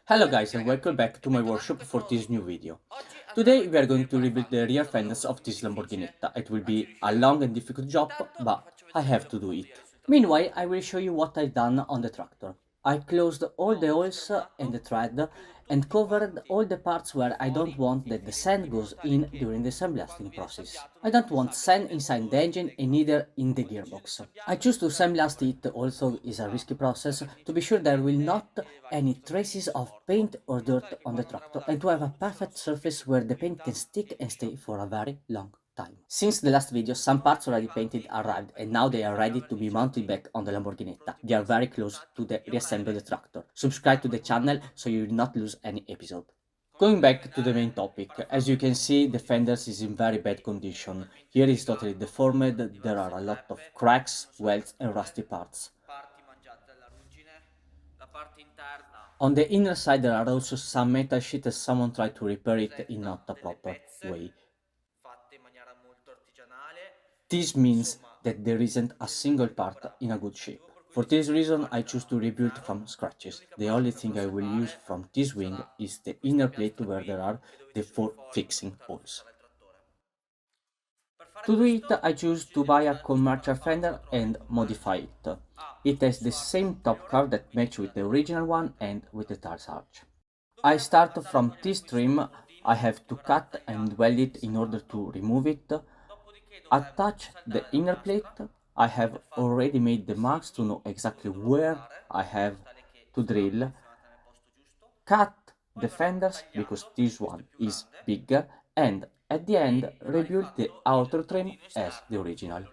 Hello guys and welcome back to my workshop for this new video. Today we are going to rebuild the rear fenders of this Lamborghinetta. It will be a long and difficult job, but I have to do it. Meanwhile, I will show you what I've done on the tractor. I closed all the holes and the thread and covered all the parts where I don't want that the sand goes in during the sandblasting process. I don't want sand inside the engine and neither in the gearbox. I choose to sandblast it, also is a risky process, to be sure there will not any traces of paint or dirt on the tractor and to have a perfect surface where the paint can stick and stay for a very long time. Since the last video, some parts already painted arrived and now they are ready to be mounted back on the Lamborghinetta. They are very close to the reassembled tractor. Subscribe to the channel so you will not lose any episode. Going back to the main topic, as you can see the fenders is in very bad condition. Here is totally deformed, there are a lot of cracks, welts and rusty parts. On the inner side there are also some metal sheet as someone tried to repair it in not a proper way. This means that there isn't a single part in a good shape. For this reason I choose to rebuild from scratches. The only thing I will use from this wing is the inner plate where there are the 4 fixing holes. To do it I choose to buy a commercial fender and modify it. It has the same top curve that matches with the original one and with the tires arch. I start from this trim, I have to cut and weld it in order to remove it. Attach the inner plate. I have already made the marks to know exactly where I have to drill. Cut the fenders because this one is bigger and at the end rebuild the outer trim as the original.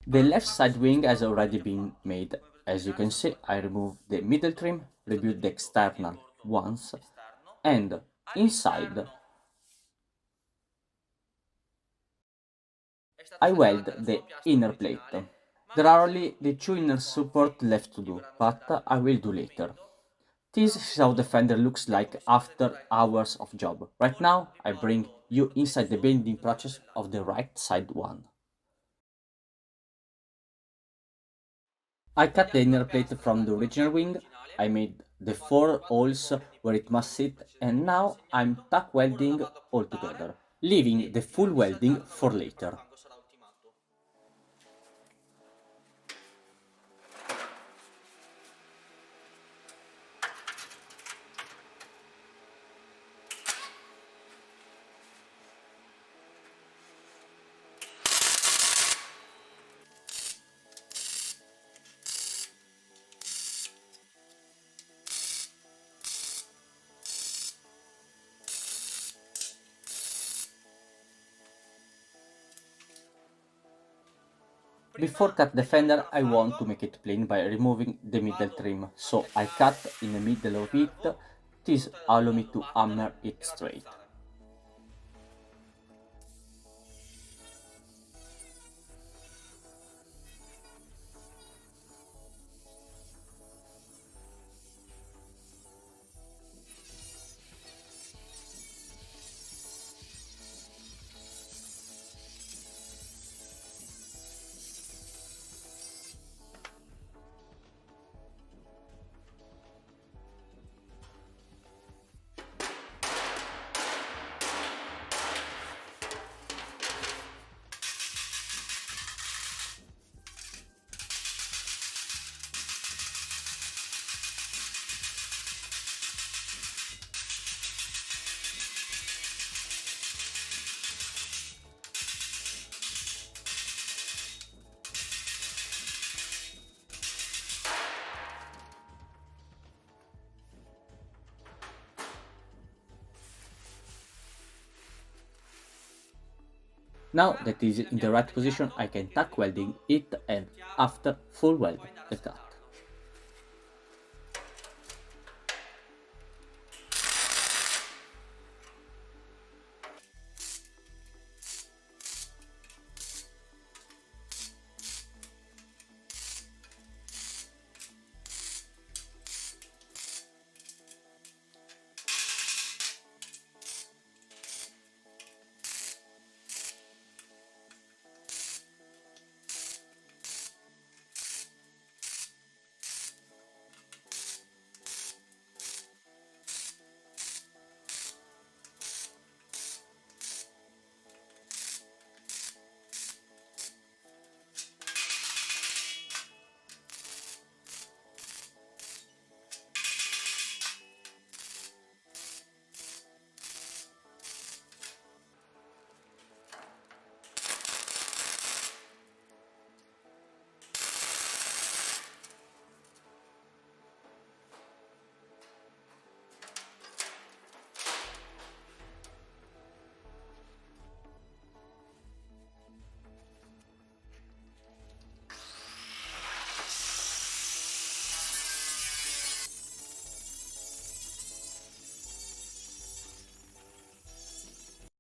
The left side wing has already been made. As you can see, I removed the middle trim, rebuilt the external ones, and inside I weld the inner plate. There are only the 2 inner support left to do, but I will do later. This is how the fender looks like after hours of job. Right now I bring you inside the bending process of the right side one. I cut the inner plate from the original wing, I made the 4 holes where it must sit and now I'm tack welding all together, leaving the full welding for later. Before cut the fender I want to make it plain by removing the middle trim, so I cut in the middle of it. This allows me to hammer it straight. Now that it is in the right position I can tack welding it and after full weld the cut.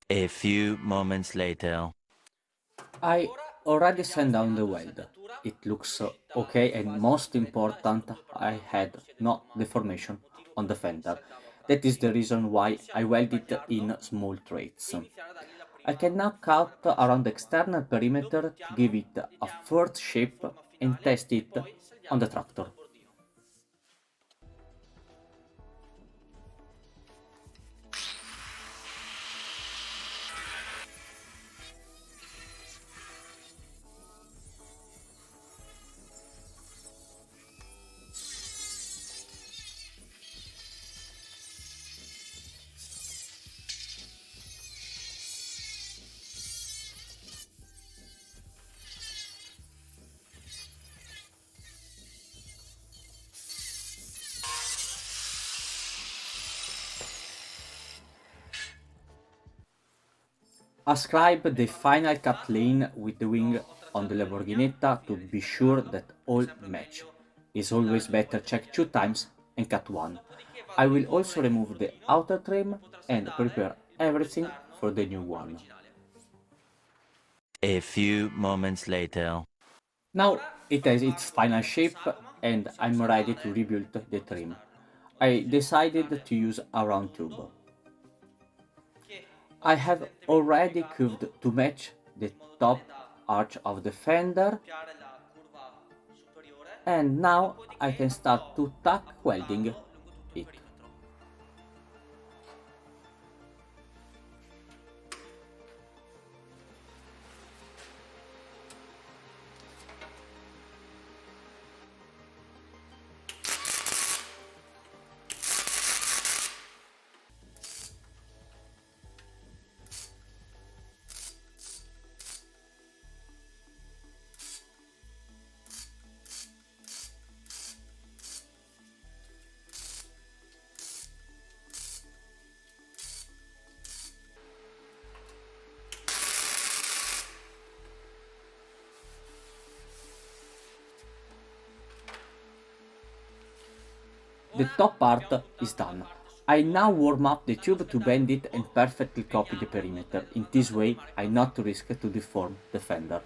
A few moments later. I already sent down the weld. It looks okay, and most important, I had no deformation on the fender. That is the reason why I welded it in small threads. I can now cut around the external perimeter to give it a first shape and test it on the tractor. Ascribe the final cut lane with the wing on the Lamborghinetta to be sure that all match. It's always better check 2 times and cut one. I will also remove the outer trim and prepare everything for the new one. A few moments later. Now it has its final shape and I'm ready to rebuild the trim. I decided to use a round tube. I have already curved to match the top arch of the fender, and now I can start to tack welding it. The top part is done. I now warm up the tube to bend it and perfectly copy the perimeter. In this way, I not risk to deform the fender.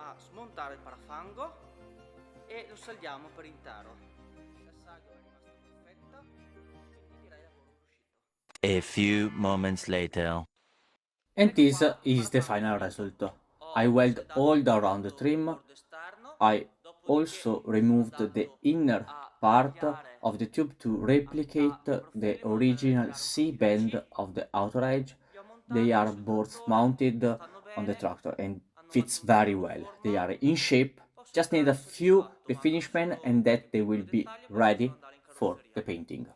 a smontare il parafango e lo saldiamo per intero. La saga è rimasta perfetta, quindi direi lavoro riuscito. A few moments later. And this is the final result. I weld all around the trim. I also removed the inner part of the tube to replicate the original C-bend of the authorized. They are both mounted on the tractor and fits very well. They are in shape, just need a few refinishment and that they will be ready for the painting.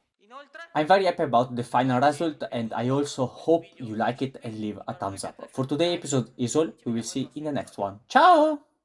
I'm very happy about the final result and I also hope you like it and leave a thumbs up. For today's episode is all, we will see in the next one. Ciao!